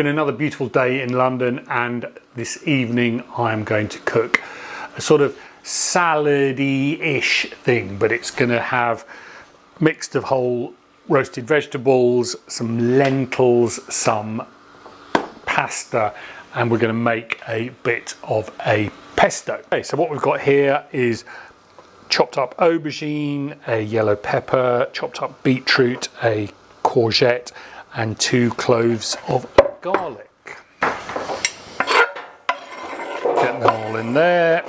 Been another beautiful day in London, and this evening I'm going to cook a sort of salad-y-ish thing, but it's going to have mixed of whole roasted vegetables, some lentils, some pasta, and we're going to make a bit of a pesto. Okay, so what we've got here is chopped up aubergine, a yellow pepper, chopped up beetroot, a courgette, and 2 cloves of garlic. Get them all in there.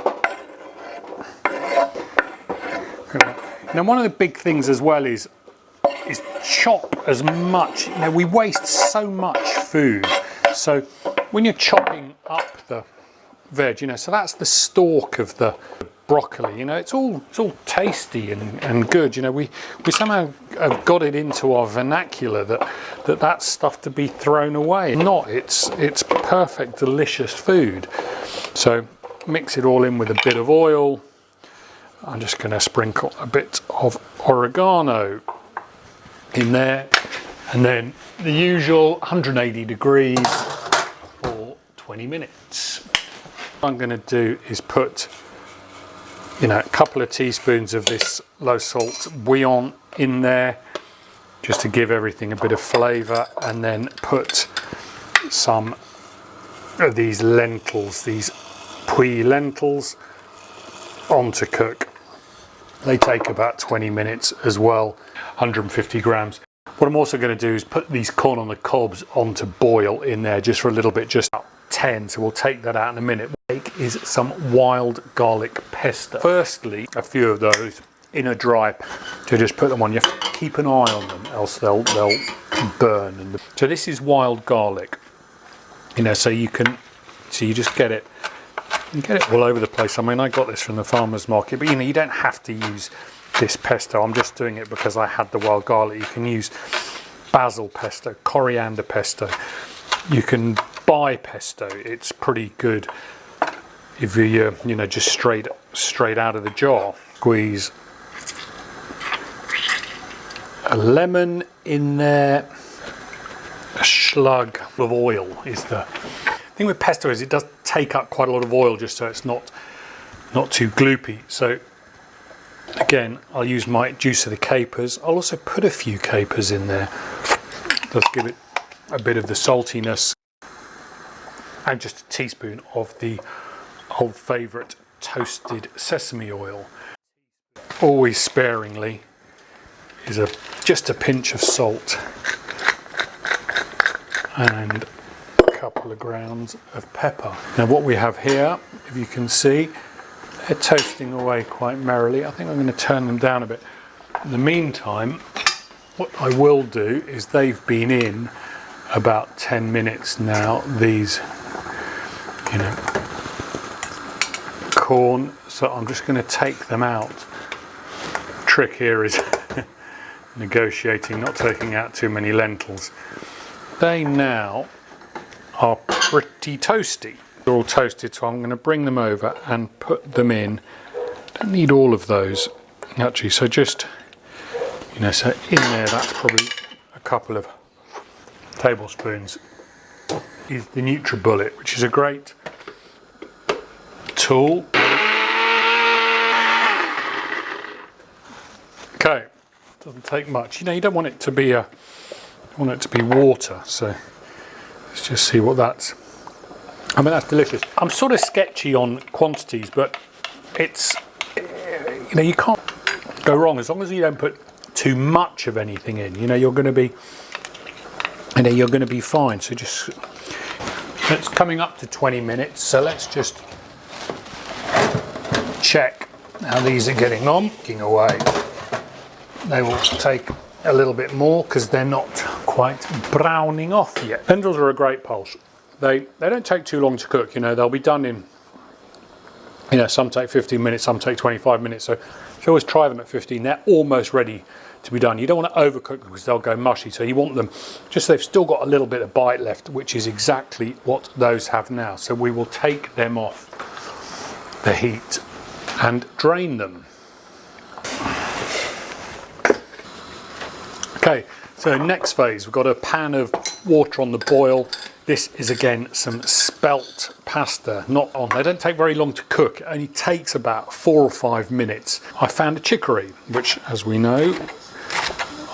Now, one of the big things as well is chop as much. You know, we waste so much food. So when you're chopping up the veg, you know, so that's the stalk of the broccoli. You know, it's all tasty and good. You know, we somehow have got it into our vernacular that's stuff to be thrown away. Not, it's perfect, delicious food. So mix it all in with a bit of oil. I'm just going to sprinkle a bit of oregano in there, and then the usual 180 degrees for 20 minutes. What I'm going to do is put, you know, a couple of teaspoons of this low salt bouillon in there, just to give everything a bit of flavour, and then put some of these lentils, these puy lentils, on to cook. They take about 20 minutes as well, 150 grams. What I'm also going to do is put these corn on the cobs onto boil in there just for a little bit, just about 10, so we'll take that out in a minute. What we'll make is some wild garlic pesto. Firstly, a few of those in a dry pan. So just put them on. You have to keep an eye on them, else they'll burn. So this is wild garlic, you know, so you just get it. You get it all over the place. I mean, I got this from the farmer's market, but you know, you don't have to use this pesto. I'm just doing it because I had the wild garlic. You can use basil pesto, coriander pesto. You can buy pesto. It's pretty good if you know, just straight out of the jar. Squeeze a lemon in there. A slug of oil is the thing with pesto, is it does take up quite a lot of oil, just so it's not too gloopy. So again, I'll use my juice of the capers. I'll also put a few capers in there. Does give it a bit of the saltiness, and just a teaspoon of the old favourite toasted sesame oil. Always sparingly is just a pinch of salt and couple of grounds of pepper. Now what we have here, if you can see, they're toasting away quite merrily. I think I'm going to turn them down a bit. In the meantime, what I will do is, they've been in about 10 minutes now, these, you know, corn, so I'm just going to take them out. Trick here is negotiating, not taking out too many lentils. They now are pretty toasty. They're all toasted, so I'm going to bring them over and put them in. Don't need all of those actually, so just, you know, so in there, that's probably a couple of tablespoons. Is the NutriBullet, which is a great tool. Okay, doesn't take much. You know, you don't want it to be water, so let's just see what that's. I mean, that's delicious. I'm sort of sketchy on quantities, but it's, you know, you can't go wrong as long as you don't put too much of anything in. You know, you're going to be fine. So just, it's coming up to 20 minutes. So let's just check how these are getting on. Cooking away. They will take a little bit more because they're not quite browning off yet. Lentils are a great pulse. They don't take too long to cook. You know, they'll be done in, you know, some take 15 minutes, some take 25 minutes. So always try them at 15. They're almost ready to be done. You don't want to overcook them because they'll go mushy. So you want them just so they've still got a little bit of bite left, which is exactly what those have now. So we will take them off the heat and drain them. Okay, so next phase, we've got a pan of water on the boil. This is again some spelt pasta. They don't take very long to cook. It only takes about 4 or 5 minutes. I found a chicory, which, as we know,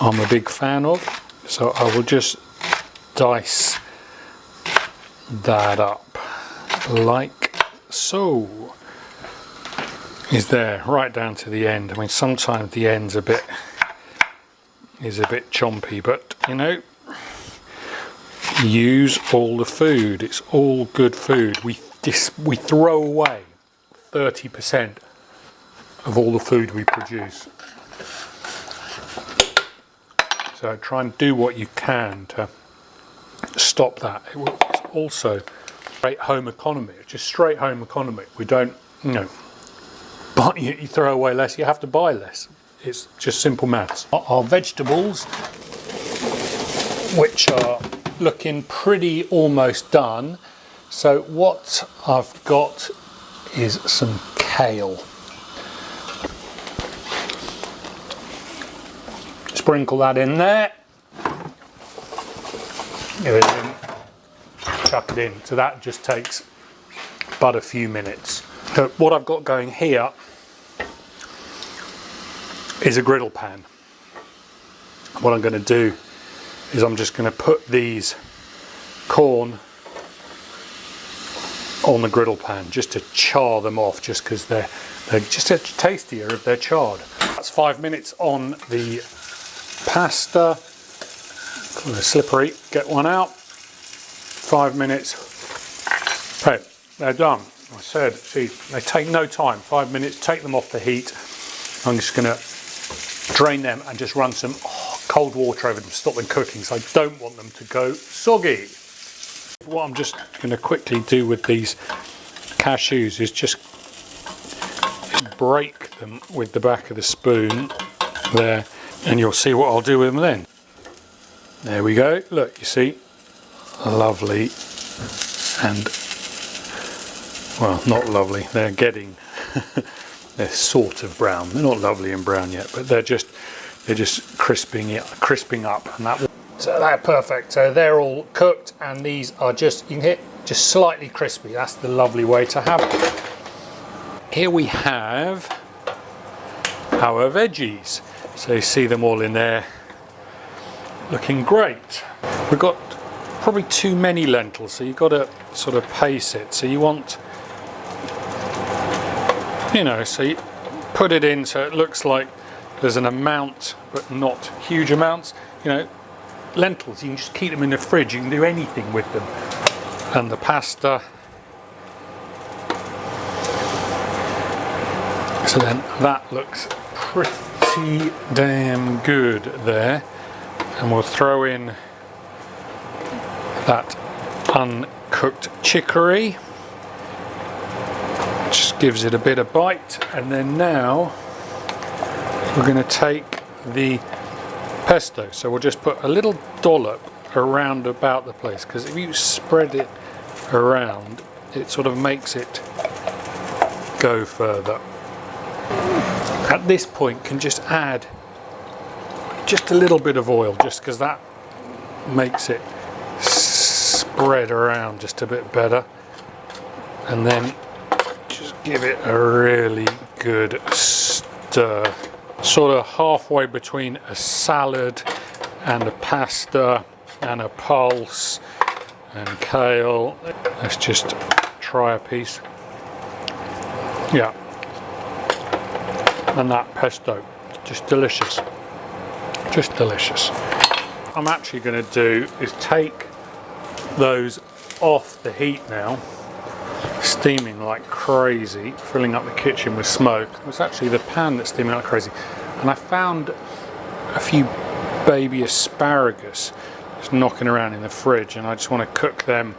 I'm a big fan of. So I will just dice that up like so. Is there right down to the end. I mean, sometimes the end's a bit chompy, but you know, use all the food. It's all good food. We throw away 30% of all the food we produce. So try and do what you can to stop that. It's also straight home economy. It's just straight home economy. We don't, you know, but you throw away less, you have to buy less. It's just simple maths. Our vegetables, which are looking pretty almost done. So what I've got is some kale. Sprinkle that in there. Give it in. Chuck it in. So that just takes but a few minutes. So what I've got going here is a griddle pan. What I'm going to do is I'm just going to put these corn on the griddle pan just to char them off, just because they're just tastier if they're charred. That's 5 minutes on the pasta. Kind of slippery. Get one out. 5 minutes. Okay, they're done. I said, see, they take no time. 5 minutes. Take them off the heat. I'm just going to drain them and just run some cold water over them to stop them cooking, so I don't want them to go soggy. What I'm just going to quickly do with these cashews is just break them with the back of the spoon there, and you'll see what I'll do with them then. There we go. Look, you see, lovely, and well, not lovely. They're getting they're sort of brown. They're not lovely and brown yet, but they're just crisping up, and that. So they're perfect. So they're all cooked, and these are just, you can hit just slightly crispy. That's the lovely way to have them. Here we have our veggies. So you see them all in there, looking great. We've got probably too many lentils, so you've got to sort of pace it. So you want, you know, so you put it in so it looks like there's an amount, but not huge amounts. You know, lentils, you can just keep them in the fridge. You can do anything with them. And the pasta. So then that looks pretty damn good there. And we'll throw in that uncooked chicory. Just gives it a bit of bite. And then now we're going to take the pesto. So we'll just put a little dollop around about the place, because if you spread it around, it sort of makes it go further. At this point, can just add just a little bit of oil, just because that makes it spread around just a bit better. And then just give it a really good stir. Sort of halfway between a salad and a pasta and a pulse and kale. Let's just try a piece. Yeah. And that pesto, just delicious. Just delicious. What I'm actually going to do is take those off the heat now, steaming like crazy, filling up the kitchen with smoke. It's actually the pan that's steaming like crazy. And I found a few baby asparagus just knocking around in the fridge, and I just want to cook them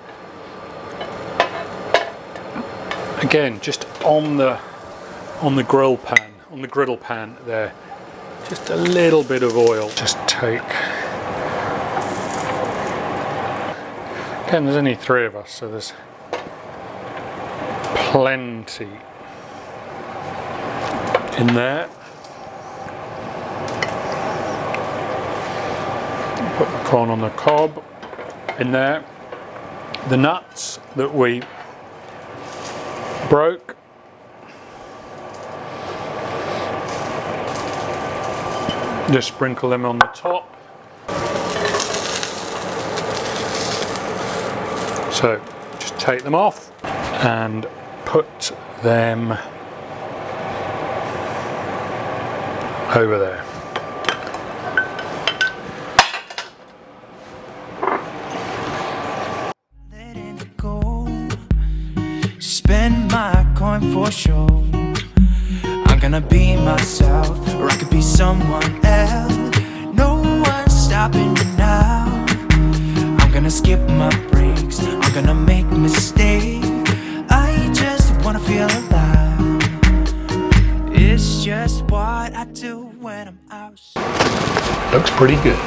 again, just on the griddle pan there. Just a little bit of oil. Just take. Again, there's only 3 of us, so there's plenty in there. Put the corn on the cob in there. the nuts that we broke. Just sprinkle them on the top. So just take them off and put them over there. Letting it go, spend my coin for sure. I'm gonna be myself, or I could be someone else. No one's stopping me now. I'm gonna skip my breaks, I'm gonna make mistakes. I just wanna feel alive. It's just what I do when I'm out. Looks pretty good.